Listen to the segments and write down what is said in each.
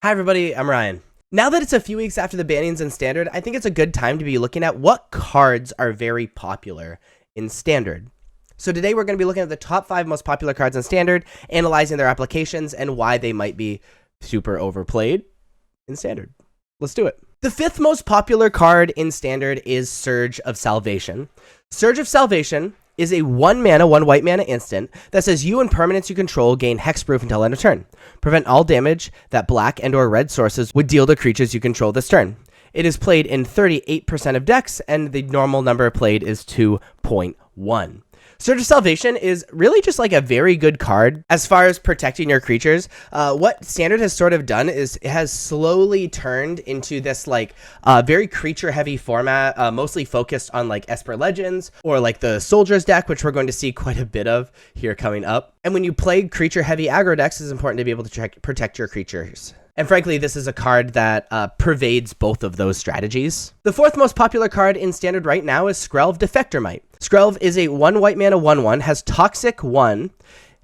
Hi everybody, I'm Ryan. Now that it's a few weeks after the bannings in Standard, I think it's a good time to be looking at what cards are very popular in Standard. So today we're going to be looking at the top 5 most popular cards in Standard, analyzing their applications and why they might be super overplayed in Standard. Let's do it. The 5th most popular card in Standard is Surge of Salvation. Surge of Salvation is a 1 mana, 1 white mana instant that says you and permanents you control gain hexproof until end of turn. Prevent all damage that black and or red sources would deal to creatures you control this turn. It is played in 38% of decks, and the normal number played is 2.1. Surge of Salvation is really just like a very good card as far as protecting your creatures. What Standard has sort of done is it has slowly turned into this like very creature heavy format, mostly focused on like Esper Legends or like the Soldiers deck, which we're going to see quite a bit of here coming up. And when you play creature heavy aggro decks, it's important to be able to protect your creatures. And frankly, this is a card that pervades both of those strategies. The 4th most popular card in Standard right now is Skelv Defector Might. Skelv is a 1 white mana 1/1, has Toxic 1,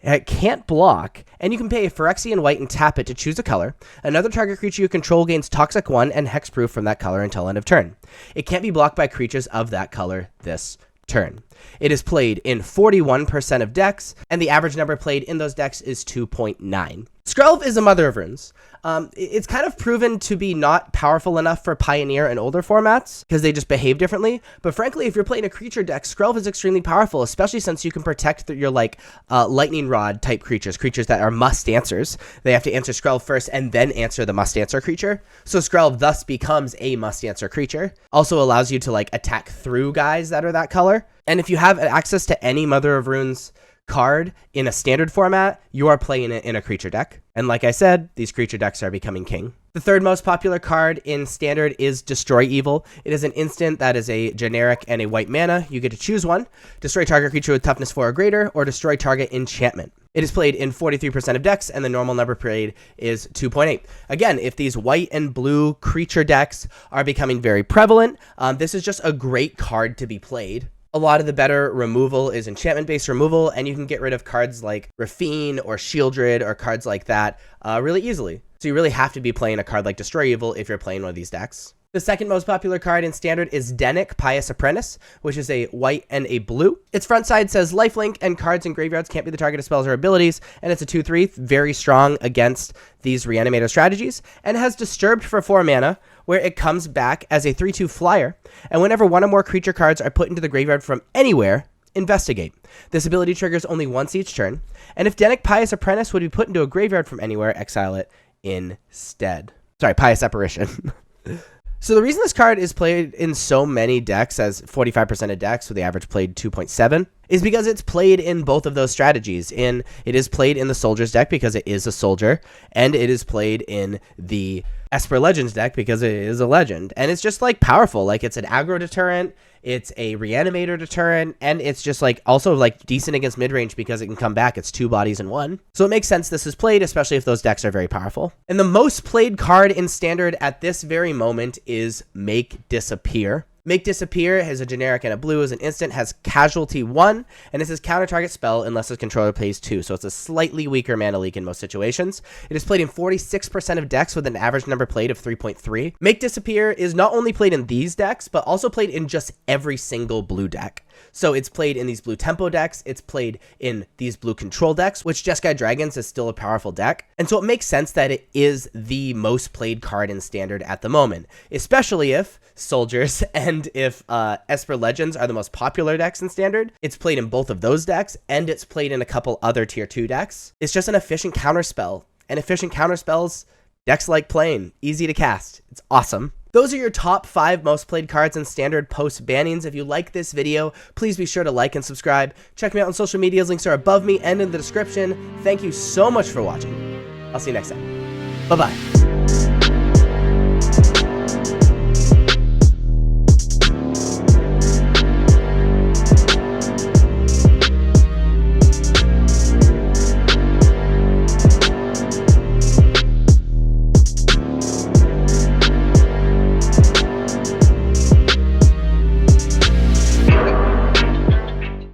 it can't block, and you can pay a Phyrexian white and tap it to choose a color. Another target creature you control gains Toxic 1 and hexproof from that color until end of turn. It can't be blocked by creatures of that color this turn. It is played in 41% of decks, and the average number played in those decks is 2.9. Skelv is a Mother of Runes. It's kind of proven to be not powerful enough for Pioneer and older formats because they just behave differently. But frankly, if you're playing a creature deck, Skelv is extremely powerful, especially since you can protect your like lightning rod type creatures that are must answers. They have to answer Skelv first and then answer the must answer creature. So Skelv thus becomes a must answer creature. Also allows you to like attack through guys that are that color. And if you have access to any Mother of Runes card in a Standard format, you are playing it in a creature deck. And like I said, these creature decks are becoming king. The 3rd most popular card in Standard is Destroy Evil. It is an instant that is a generic and a white mana. You get to choose one. Destroy target creature with toughness 4 or greater, or destroy target enchantment. It is played in 43% of decks, and the normal number played is 2.8. Again, if these white and blue creature decks are becoming very prevalent, this is just a great card to be played. A lot of the better removal is enchantment-based removal, and you can get rid of cards like Rafine or Shieldred or cards like that really easily. So you really have to be playing a card like Destroy Evil if you're playing one of these decks. The 2nd most popular card in Standard is Denik, Pius Apprentice, which is a white and a blue. Its front side says lifelink, and cards in graveyards can't be the target of spells or abilities, and it's a 2/3, very strong against these Reanimator strategies, and has Disturbed for 4 mana, where it comes back as a 3/2 flyer, and whenever one or more creature cards are put into the graveyard from anywhere, investigate. This ability triggers only once each turn, and if Denik Pius Apprentice would be put into a graveyard from anywhere, exile it instead. Sorry, Pius Apparition. So the reason this card is played in so many decks, as 45% of decks with the average played 2.7, is because it's played in both of those strategies. It is played in the Soldiers deck because it is a soldier, and it is played in the Esper Legends deck because it is a legend. And it's just like powerful. Like it's an aggro deterrent, it's a reanimator deterrent, and it's just like also like decent against midrange because it can come back. It's 2 bodies in 1. So it makes sense this is played, especially if those decks are very powerful. And the most played card in Standard at this very moment is Make Disappear. Make Disappear has a generic and a blue as an instant, has Casualty 1, and it says counter target spell unless its controller plays 2, so it's a slightly weaker mana leak in most situations. It is played in 46% of decks with an average number played of 3.3. Make Disappear is not only played in these decks, but also played in just every single blue deck. So it's played in these blue tempo decks, it's played in these blue control decks, which Jeskai Dragons is still a powerful deck. And so it makes sense that it is the most played card in Standard at the moment, especially if Soldiers and if Esper Legends are the most popular decks in Standard. It's played in both of those decks, and it's played in a couple other tier 2 decks. It's just an efficient counterspell, and efficient counterspells, decks like playing, easy to cast. It's awesome. Those are your top 5 most played cards in Standard post bannings. If you like this video, please be sure to like and subscribe. Check me out on social media. Links are above me and in the description. Thank you so much for watching. I'll see you next time. Bye-bye.